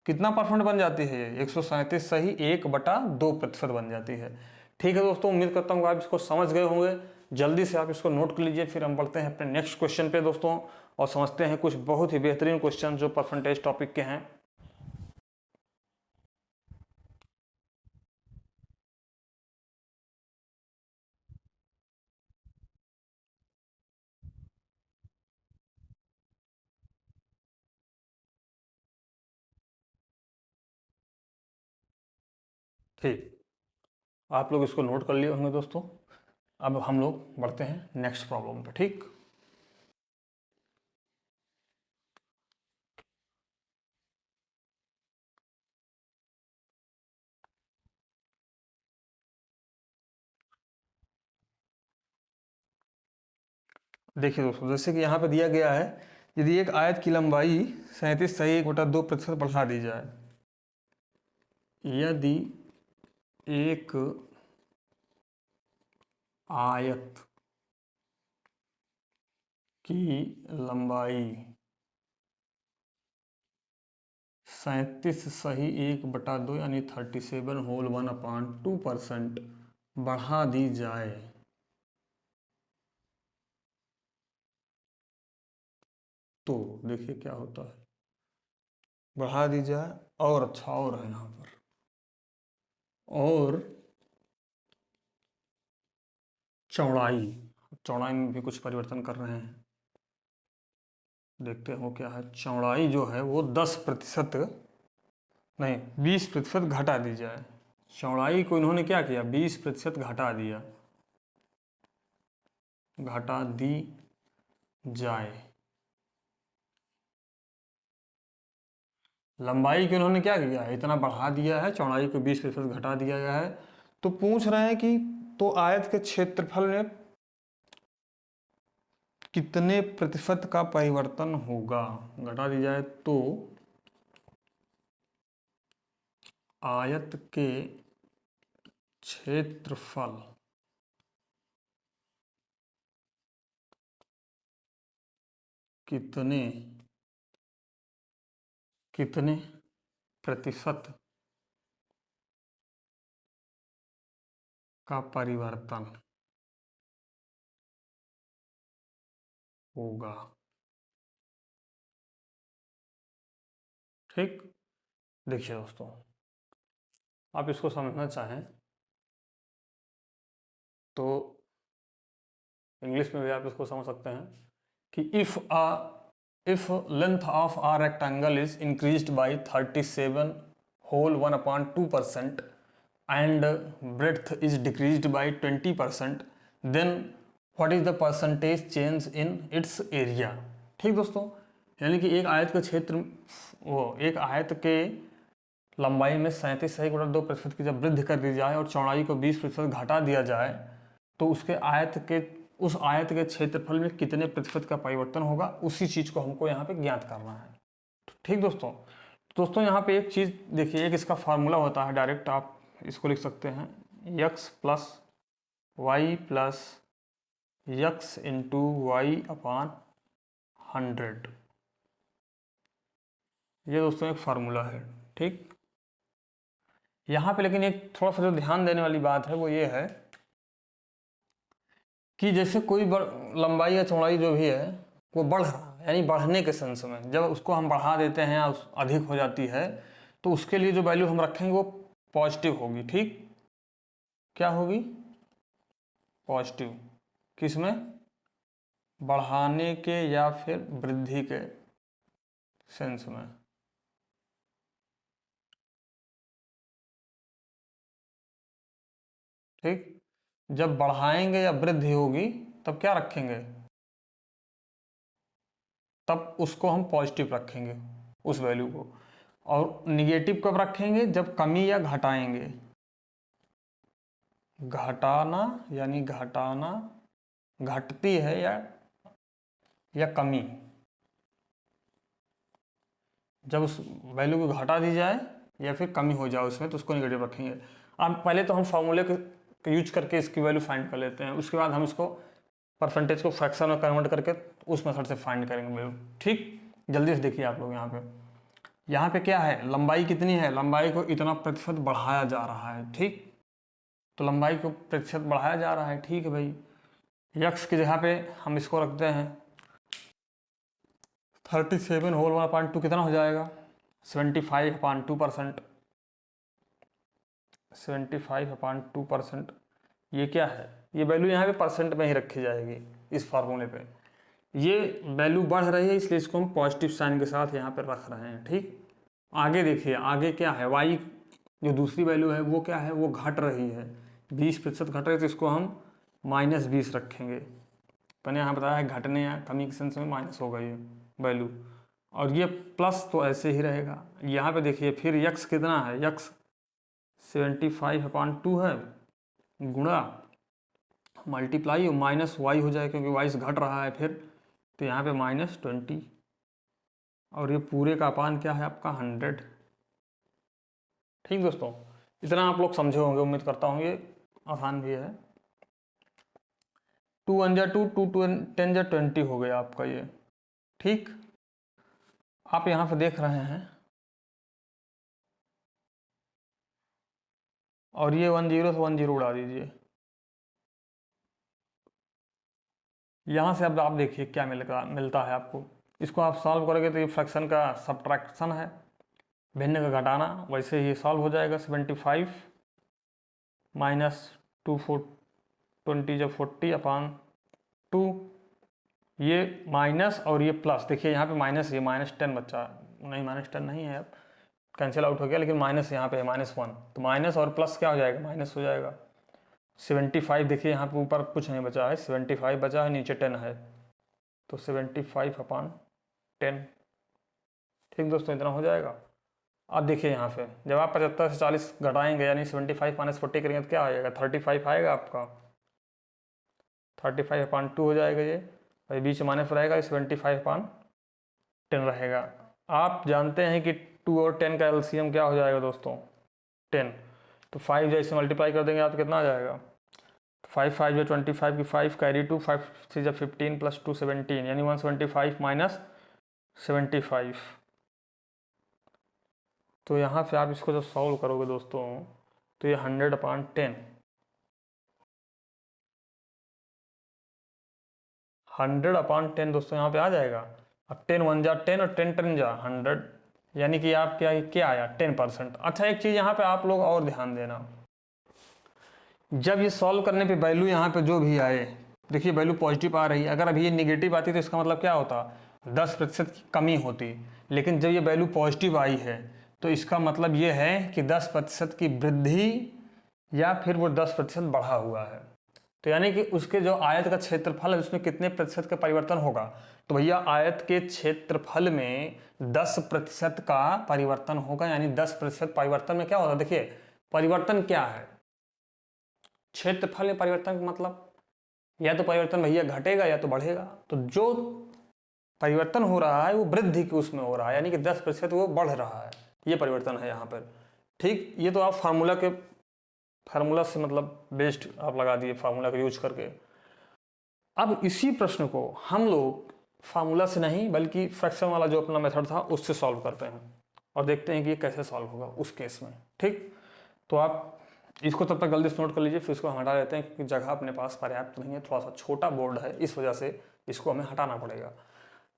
कितना परसेंट बन जाती है, ये 137 सही 1/2% बन जाती है। ठीक है दोस्तों, उम्मीद करता हूँ आप इसको समझ गए होंगे। जल्दी से आप इसको नोट कर लीजिए, फिर हम बढ़ते हैं अपने नेक्स्ट क्वेश्चन पे दोस्तों, और समझते हैं कुछ बहुत ही बेहतरीन क्वेश्चन जो परसेंटेज टॉपिक के हैं। ठीक, आप लोग इसको नोट कर लिए होंगे दोस्तों। अब हम लोग बढ़ते हैं नेक्स्ट प्रॉब्लम पे। ठीक, देखिए दोस्तों, जैसे कि यहाँ पे दिया गया है, यदि एक आयत की लंबाई 37 सही 1/2% बढ़ा दी जाए, यदि एक आयत की लंबाई 37 सही 1/2 यानी 37 होल 1/2% बढ़ा दी जाए, तो देखिए क्या होता है। बढ़ा दी जाए, और अच्छा और है यहाँ पर, और चौड़ाई, चौड़ाई में भी कुछ परिवर्तन कर रहे हैं। देखते हो क्या है, चौड़ाई जो है वो 10% नहीं 20% घटा दी जाए। चौड़ाई को इन्होंने क्या किया, 20% घटा दिया, घटा दी जाए। लंबाई को इन्होंने क्या किया है, इतना बढ़ा दिया है, चौड़ाई को 20% घटा दिया गया है। तो पूछ रहे हैं कि तो आयत के क्षेत्रफल में कितने प्रतिशत का परिवर्तन होगा, घटा दी जाए तो आयत के क्षेत्रफल कितने कितने प्रतिशत का परिवर्तन होगा। ठीक, देखिए दोस्तों, आप इसको समझना चाहें तो इंग्लिश में भी आप इसको समझ सकते हैं कि if length of a rectangle is increased by 37 whole 1/2% and breadth is decreased by 20%, then what is the percentage change in its area. ठीक दोस्तों, यानी कि एक आयत का क्षेत्र, वो एक आयत के लंबाई में 37.2% की जब वृद्धि कर दी जाए और चौड़ाई को 20% घटा दिया जाए तो उस आयत के क्षेत्रफल में कितने प्रतिशत का परिवर्तन होगा, उसी चीज़ को हमको यहाँ पे ज्ञात करना है। ठीक दोस्तों, यहाँ पे एक चीज़ देखिए, एक इसका फार्मूला होता है, डायरेक्ट आप इसको लिख सकते हैं, x plus Y plus X into Y upon 100। ये दोस्तों एक फार्मूला है। ठीक, यहाँ पे लेकिन एक थोड़ा सा जो ध्यान देने वाली बात है वो ये है कि जैसे कोई लंबाई या चौड़ाई जो भी है वो बढ़ रहा है, यानी बढ़ने के सेंस में जब उसको हम बढ़ा देते हैं या अधिक हो जाती है तो उसके लिए जो वैल्यू हम रखेंगे वो पॉजिटिव होगी। ठीक, क्या होगी, पॉजिटिव, किसमें, बढ़ाने के या फिर वृद्धि के सेंस में। ठीक, जब बढ़ाएंगे या वृद्धि होगी तब क्या रखेंगे, तब उसको हम पॉजिटिव रखेंगे उस वैल्यू को, और निगेटिव कब रखेंगे, जब कमी या घटाएंगे। घटाना यानी घटाना, घटती है या कमी, जब उस वैल्यू को घटा दी जाए या फिर कमी हो जाए उसमें तो उसको निगेटिव रखेंगे। अब पहले तो हम फॉर्मूले को यूज करके इसकी वैल्यू फाइंड कर लेते हैं, उसके बाद हम इसको परसेंटेज को फ्रैक्शन में कन्वर्ट करके उस मेथड से फाइंड करेंगे वैल्यू। ठीक, जल्दी से देखिए आप लोग, यहाँ पे क्या है, लंबाई कितनी है, लंबाई को इतना प्रतिशत बढ़ाया जा रहा है। ठीक, तो लंबाई को प्रतिशत बढ़ाया जा रहा है। ठीक है भाई, यक्स की जगह पे हम इसको रखते हैं 37 होल 1/2, कितना हो जाएगा, 75/2%। 75/2%, ये क्या है, ये वैल्यू यहाँ पे परसेंट में ही रखी जाएगी इस फार्मूले पे। ये वैल्यू बढ़ रही है इसलिए इसको हम पॉजिटिव साइन के साथ यहाँ पे रख रहे हैं। ठीक, आगे देखिए, आगे क्या है, वाई जो दूसरी वैल्यू है वो क्या है, वो घट रही है, 20% घट रही है, तो इसको हम -20 रखेंगे। मैंने यहाँ बताया है घटने या कमी के सेंस में माइनस होगा ये वैल्यू, और ये प्लस तो ऐसे ही रहेगा। यहाँ पे देखिए फिर यक्स कितना है, यक्स 75/2 है, गुणा मल्टीप्लाई और माइनस वाई हो जाए क्योंकि वाई से घट रहा है फिर, तो यहाँ पे -20, और ये पूरे का अपान क्या है आपका 100। ठीक दोस्तों, इतना आप लोग समझे होंगे, उम्मीद करता हूँ, ये आसान भी है। 2 1 जा 2, 2 2 10 जा 20 हो गया आपका ये। ठीक, आप यहाँ पे देख रहे हैं, और ये 10 से 10 उड़ा दीजिए, यहाँ से अब आप देखिए क्या मिलता है आपको। इसको आप सॉल्व करोगे तो ये फ्रैक्शन का सब्ट्रैक्शन है, भिन्न का घटाना, वैसे ही सॉल्व हो जाएगा। 75 माइनस 2 4 20 जब 40/2, ये माइनस और ये प्लस, देखिए यहाँ पे माइनस, ये -10 बच्चा नहीं, -10 नहीं है, अब कैंसिल आउट हो गया, लेकिन माइनस यहाँ पे है -1, तो माइनस और प्लस क्या हो जाएगा, माइनस हो जाएगा। 75 देखिए यहाँ पे ऊपर कुछ नहीं बचा है, 75 बचा है, नीचे 10 है, तो 75/10। ठीक दोस्तों, इतना हो जाएगा। अब देखिए यहाँ पे जब आप 75 से 40 घटाएंगे, यानी 75 - 40 करेंगे तो क्या आएगा, 35 आएगा आपका, 35/2 हो जाएगा ये, और बीच में माइनस रहेगा, 75/10 रहेगा। आप जानते हैं कि 2 और 10 का एलसीएम क्या हो जाएगा दोस्तों, 10, तो 5 जैसे मल्टीप्लाई कर देंगे आप तो कितना आ जाएगा, 5 5 जो 25 की 5 कैरी 2, 5 3 जब 15 + 2 17, यानी 175 - 75। तो यहाँ पे आप इसको जब सॉल्व करोगे दोस्तों, तो ये 100/10, 100/10 दोस्तों यहाँ पे आ जाएगा। अब 10 1 जा 10 और 10 10 जा 100, यानी कि आप क्या क्या आया 10%। अच्छा, एक चीज़ यहाँ पे आप लोग और ध्यान देना, जब ये सॉल्व करने पे वैल्यू यहाँ पे जो भी आए, देखिए वैल्यू पॉजिटिव आ रही है, अगर अभी ये निगेटिव आती तो इसका मतलब क्या होता, 10% की कमी होती, लेकिन जब ये वैल्यू पॉजिटिव आई है तो इसका मतलब ये है कि 10% की वृद्धि या फिर वो 10% बढ़ा हुआ है। तो यानी कि उसके जो आयत का क्षेत्रफल है उसमें कितने प्रतिशत का परिवर्तन होगा, तो भैया आयत के क्षेत्रफल में 10% का परिवर्तन होगा, यानी 10% परिवर्तन में क्या होगा, देखिए परिवर्तन क्या है, क्षेत्रफल में परिवर्तन का मतलब या तो परिवर्तन भैया घटेगा या तो बढ़ेगा, तो जो परिवर्तन हो रहा है वो वृद्धि के उसमें हो रहा है, यानी कि 10% वो बढ़ रहा है, ये परिवर्तन है यहाँ पर। ठीक, ये तो आप फार्मूला से मतलब बेस्ड आप लगा दिए, फार्मूला का यूज करके। अब इसी प्रश्न को हम लोग फार्मूला से नहीं बल्कि फ्रैक्शन वाला जो अपना मेथड था उससे सॉल्व करते हैं और देखते हैं कि ये कैसे सॉल्व होगा उस केस में। ठीक, तो आप इसको तब तक जल्दी से नोट कर लीजिए, फिर इसको हम हटा देते हैं क्योंकि जगह अपने पास पर्याप्त नहीं है, थोड़ा सा छोटा बोर्ड है, इस वजह से इसको हमें हटाना पड़ेगा।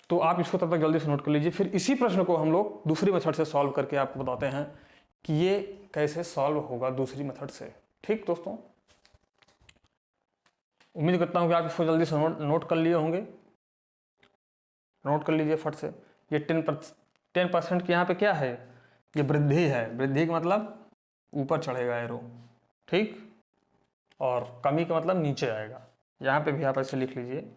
तो आप इसको तब तक जल्दी से नोट कर लीजिए, फिर इसी प्रश्न को हम लोग दूसरी मेथड से सॉल्व करके आपको बताते हैं कि ये कैसे सॉल्व होगा दूसरी मेथड से। ठीक दोस्तों, उम्मीद करता हूँ कि आप इसको जल्दी से नोट कर लिए होंगे। नोट कर लीजिए फट से। ये 10% की यहाँ पे क्या है, ये वृद्धि है, वृद्धि का मतलब ऊपर चढ़ेगा एरो, ठीक, और कमी का मतलब नीचे आएगा। यहाँ पे भी आप ऐसे लिख लीजिए,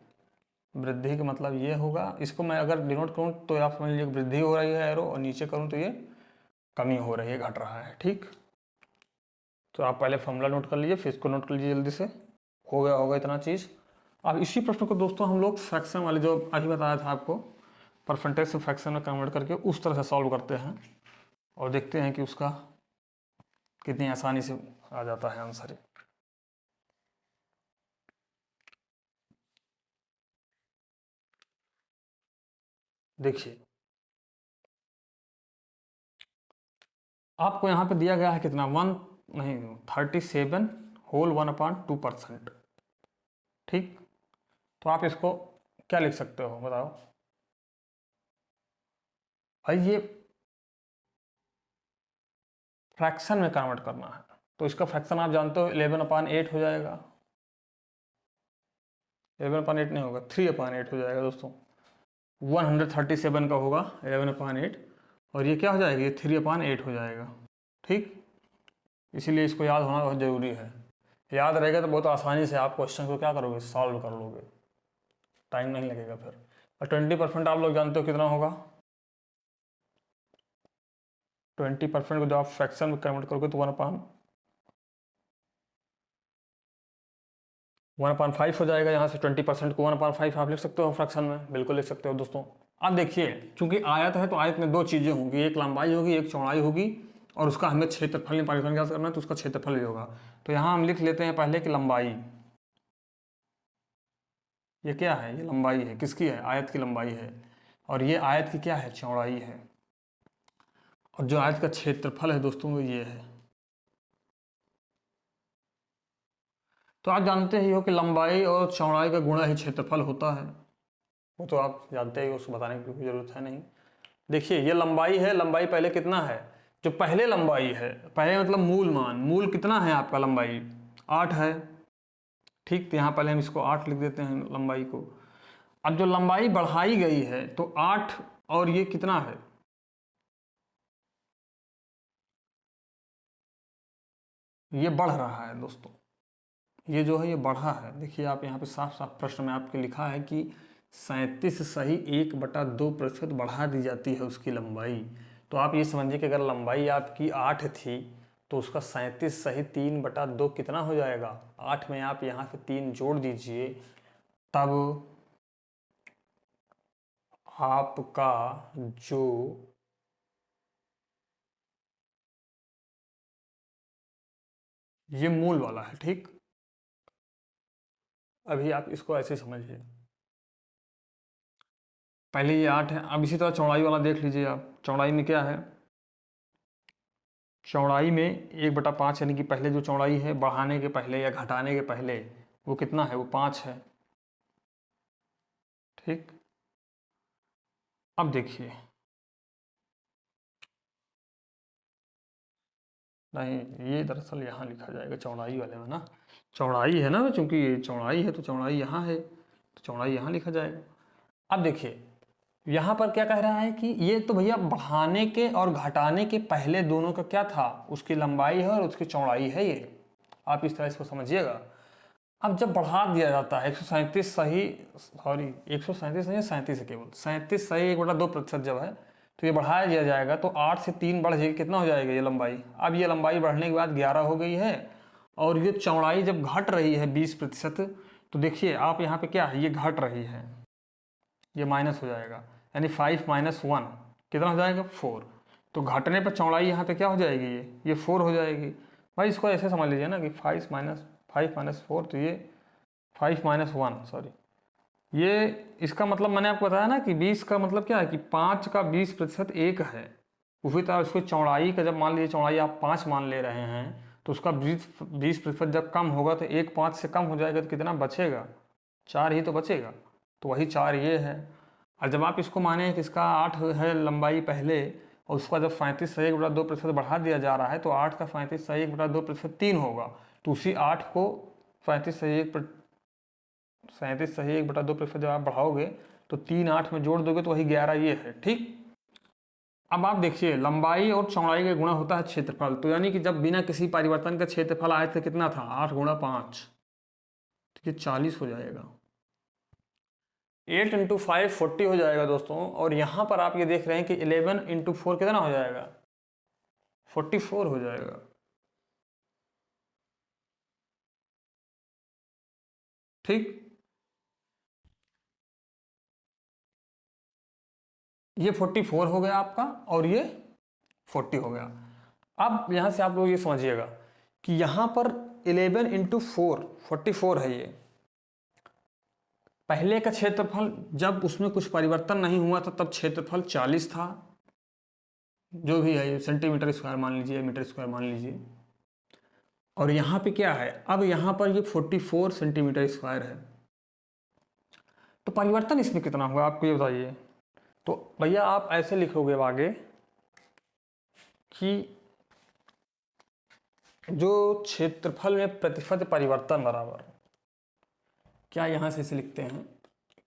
वृद्धि का मतलब ये होगा, इसको मैं अगर डिनोट करूँ तो आप समझ लीजिए वृद्धि हो रही है एरो, और नीचे करूँ तो ये कमी हो रही है, घट रहा है। ठीक, तो आप पहले फॉर्मूला नोट कर लीजिए, फिर इसको नोट कर लीजिए जल्दी से, हो गया होगा इतना चीज़। अब इसी प्रश्न को दोस्तों हम लोग फ्रैक्शन वाले जो अभी बताया था आपको, परसेंटेज से फ्रैक्शन में कन्वर्ट करके उस तरह से सॉल्व करते हैं और देखते हैं कि उसका कितनी आसानी से आ जाता है आंसर। देखिए आपको यहाँ पे दिया गया है कितना, 37 होल 1/2%। ठीक, तो आप इसको क्या लिख सकते हो बताओ भाई, ये फ्रैक्शन में कन्वर्ट करना है तो इसका फ्रैक्शन आप जानते हो 11/8 हो जाएगा, 11/8 नहीं होगा, 3/8 हो जाएगा दोस्तों। 137 का होगा 11/8 और ये क्या हो जाएगा, ये 3/8 हो जाएगा। ठीक, इसीलिए इसको याद होना बहुत ज़रूरी है, याद रहेगा तो बहुत आसानी से आप क्वेश्चन को क्या करोगे, सॉल्व कर लोगे, टाइम नहीं लगेगा फिर। और 20% आप लोग जानते हो कितना होगा, 20% को जब आप फ्रैक्शन में कन्वर्ट करोगे तो 1/5 हो जाएगा। यहाँ से 20% को 1/5 आप लिख सकते हो फ्रैक्शन में, बिल्कुल लिख सकते हो दोस्तों। अब देखिए चूंकि आयत है तो आयत में दो चीज़ें होंगी, एक लंबाई होगी एक चौड़ाई होगी, और उसका हमें क्षेत्रफल में परिवर्तन क्या करना है तो उसका क्षेत्रफल भी होगा। तो यहाँ हम लिख लेते हैं पहले कि लंबाई, ये क्या है, ये लंबाई है, किसकी है, आयत की लंबाई है, और ये आयत की क्या है, चौड़ाई है, और जो आयत का क्षेत्रफल है दोस्तों वो ये है। तो आप जानते ही हो कि लंबाई और चौड़ाई का गुणा ही क्षेत्रफल होता है, वो तो आप जानते ही, उसको बताने की कोई ज़रूरत है नहीं। देखिए ये लंबाई है, लंबाई पहले कितना है, जो पहले लंबाई है, पहले मतलब मूल मान, मूल कितना है आपका लंबाई 8 है। ठीक, तो यहाँ पहले हम इसको 8 लिख देते हैं लंबाई को। अब जो लंबाई बढ़ाई गई है तो 8 और ये कितना है, ये बढ़ रहा है दोस्तों, ये जो है ये बढ़ा है। देखिए आप यहाँ पे साफ साफ प्रश्न में आपके लिखा है कि 37 सही 1/2% बढ़ा दी जाती है उसकी लंबाई। तो आप ये समझिए कि अगर लंबाई आपकी 8 थी तो उसका 37 सही 3/2 कितना हो जाएगा, 8 में आप यहाँ से 3 जोड़ दीजिए, तब आपका जो ये मूल वाला है, ठीक। अभी आप इसको ऐसे समझिए, पहले ये 8 है, अब इसी तरह चौड़ाई वाला देख लीजिए आप। चौड़ाई में क्या है, चौड़ाई में 1/5 यानी कि पहले जो चौड़ाई है बढ़ाने के पहले या घटाने के पहले वो कितना है, वो 5 है, ठीक। अब देखिए, नहीं ये दरअसल यहाँ लिखा जाएगा चौड़ाई वाले में ना, चौड़ाई है ना, चूंकि ये चौड़ाई है तो चौड़ाई यहाँ है, तो चौड़ाई यहाँ लिखा जाएगा। अब देखिए यहाँ पर क्या कह रहा है कि ये तो भैया बढ़ाने के और घटाने के पहले दोनों का क्या था, उसकी लंबाई है और उसकी चौड़ाई है ये, आप इस तरह इसको समझिएगा। अब जब बढ़ा दिया जाता है 137 सही, सॉरी 137 नहीं है, 37 है केवल, 37 सही 1/2% जब है तो ये बढ़ाया दिया जाएगा, तो 8 से 3 बढ़ जाएगी, कितना हो जाएगा ये लंबाई। अब ये लंबाई बढ़ने के बाद 11 हो गई है, और ये चौड़ाई जब घट रही है 20%, तो देखिए आप यहाँ पे क्या है, ये घट रही है, ये माइनस हो जाएगा, यानी 5 - 1 कितना हो जाएगा, 4। तो घटने पर चौड़ाई यहाँ पे क्या हो जाएगी, ये 4 हो जाएगी। भाई इसको ऐसे समझ लीजिए ना कि 5 - 4, तो ये 5 - 1, सॉरी, ये इसका मतलब मैंने आपको बताया ना कि 20 का मतलब क्या है कि 5 का 20% 1 है। उसी तरह उसको चौड़ाई का, जब मान लीजिए चौड़ाई आप 5 मान ले रहे हैं तो उसका 20% जब कम होगा तो 1 5 से कम हो जाएगा, तो कितना बचेगा, 4 ही तो बचेगा, तो वही 4 ये है। और जब आप इसको माने कि इसका 8 है लंबाई पहले, और उसका जब 37 से 1/2% बढ़ा दिया जा रहा है, तो 8 का 37 से 1/2% 3 होगा, तो उसी 8 को 37 सही 1/2% जब आप बढ़ाओगे तो 3 8 में जोड़ दोगे तो वही 11 ये है, ठीक। अब आप देखिए लंबाई और चौड़ाई का गुणा होता है क्षेत्रफल, तो यानी कि जब बिना किसी परिवर्तन का क्षेत्रफल आए थे कितना था, 8 × 5, तो ये 40 हो जाएगा। 8 × 5 40 हो जाएगा दोस्तों, और यहाँ पर आप ये देख रहे हैं कि 11 × 4 कितना हो जाएगा, 44 हो जाएगा, ठीक। ये 44 हो गया आपका, और ये 40 हो गया। अब यहाँ से आप लोग ये समझिएगा कि यहाँ पर 11 × 4 44 है ये, पहले का क्षेत्रफल जब उसमें कुछ परिवर्तन नहीं हुआ था तब क्षेत्रफल 40 था, जो भी है सेंटीमीटर स्क्वायर मान लीजिए, मीटर स्क्वायर मान लीजिए, और यहाँ पे क्या है, अब यहाँ पर ये 44 सेंटीमीटर स्क्वायर है, तो परिवर्तन इसमें कितना हुआ आपको ये बताइए। तो भैया आप ऐसे लिखोगे आगे कि जो क्षेत्रफल में प्रतिशत परिवर्तन बराबर, क्या यहाँ से इसे लिखते हैं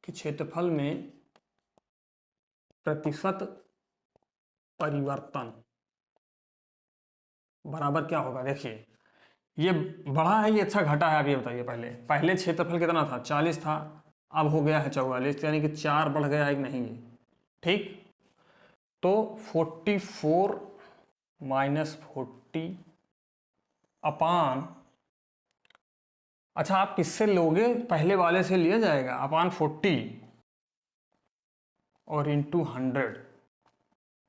कि क्षेत्रफल में प्रतिशत परिवर्तन बराबर क्या होगा। देखिए ये बढ़ा है, ये अच्छा घटा है, आप ये बताइए, पहले पहले क्षेत्रफल कितना था, 40 था, अब हो गया है 44, यानी कि 4 बढ़ गया है कि नहीं, ये ठीक। तो 44 - 40 अपान, अच्छा आप किससे लोगे, पहले वाले से लिया जाएगा, अपान 40 और इंटू 100।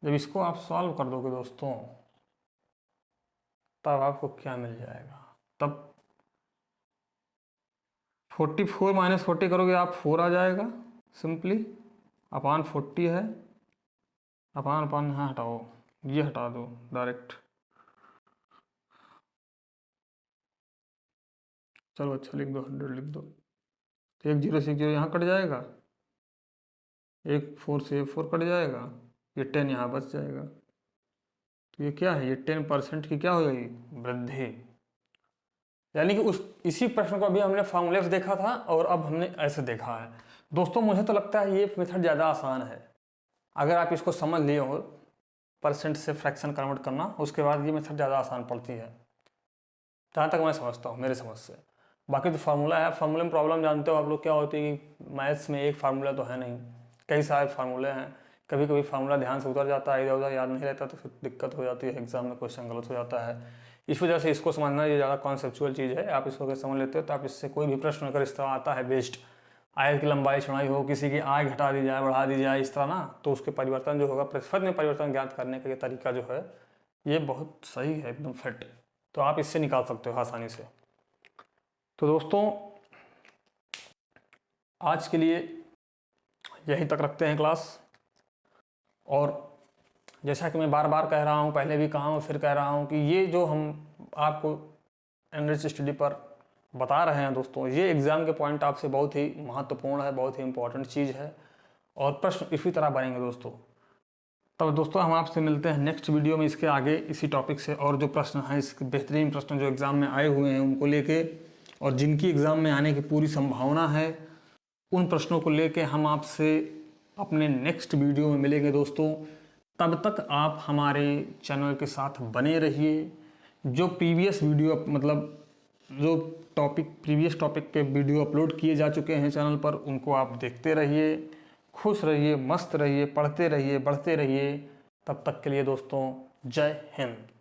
जब इसको आप सॉल्व कर दोगे दोस्तों, तब आपको क्या मिल जाएगा, तब 44 - 40 करोगे आप 4 आ जाएगा सिंपली, अपान 40 है, अपान अपान यहाँ हटाओ, ये हटा दो डायरेक्ट, चलो अच्छा लिख दो, 100 लिख दो, तो 1 0 से 1 0 यहाँ कट जाएगा, 1 4 से 4 कट जाएगा, ये 10 यहाँ बच जाएगा, तो ये क्या है, ये 10% की क्या हो जाएगी, वृद्धि। यानी कि उस इसी प्रश्न को अभी हमने फॉर्मूले से देखा था और अब हमने ऐसे देखा है। दोस्तों मुझे तो लगता है ये मेथड ज़्यादा आसान है, अगर आप इसको समझ लिए हो परसेंट से फ्रैक्शन कन्वर्ट करना, उसके बाद ये मेथड ज़्यादा आसान पड़ती है, जहाँ तक मैं समझता हूँ मेरे समझ से। बाकी तो फार्मूला है, फार्मूले में प्रॉब्लम जानते हो आप लोग क्या होती है कि मैथ्स में एक फार्मूला तो है नहीं, कई सारे फार्मूले हैं, कभी कभी फार्मूला ध्यान से उतर जाता है, इधर उधर याद नहीं रहता तो फिर दिक्कत हो जाती है, एग्जाम में क्वेश्चन गलत हो जाता है। इस वजह से इसको समझना ये ज़्यादा कॉन्सेप्चुअल चीज़ है, आप इसको अगर समझ लेते हो तो आप इससे कोई भी प्रश्न अगर इस तरह आता है बेस्ड आयत की लंबाई चौड़ाई हो, किसी की आय घटा दी जाए बढ़ा दी जाए इस तरह ना, तो उसके परिवर्तन जो होगा प्रतिशत में परिवर्तन ज्ञात करने का ये तरीका जो है ये बहुत सही है, एकदम फिट, तो आप इससे निकाल सकते हो आसानी से। तो दोस्तों आज के लिए यहीं तक रखते हैं क्लास, और जैसा कि मैं बार बार कह रहा हूँ, पहले भी कहा हूँ फिर कह रहा हूँ कि ये जो हम आपको एनरिच स्टडी पर बता रहे हैं दोस्तों, ये एग्ज़ाम के पॉइंट आपसे बहुत ही महत्वपूर्ण है, बहुत ही इंपॉर्टेंट चीज़ है, और प्रश्न इसी तरह बनेंगे दोस्तों। तब दोस्तों हम आपसे मिलते हैं नेक्स्ट वीडियो में इसके आगे इसी टॉपिक से, और जो प्रश्न हैं इस बेहतरीन प्रश्न जो एग्ज़ाम में आए हुए हैं उनको लेके, और जिनकी एग्ज़ाम में आने की पूरी संभावना है उन प्रश्नों को लेके हम आपसे अपने नेक्स्ट वीडियो में मिलेंगे दोस्तों। तब तक आप हमारे चैनल के साथ बने रहिए। जो प्रीवियस वीडियो मतलब जो प्रीवियस टॉपिक के वीडियो अपलोड किए जा चुके हैं चैनल पर, उनको आप देखते रहिए, खुश रहिए, मस्त रहिए, पढ़ते रहिए, बढ़ते रहिए। तब तक के लिए दोस्तों जय हिंद।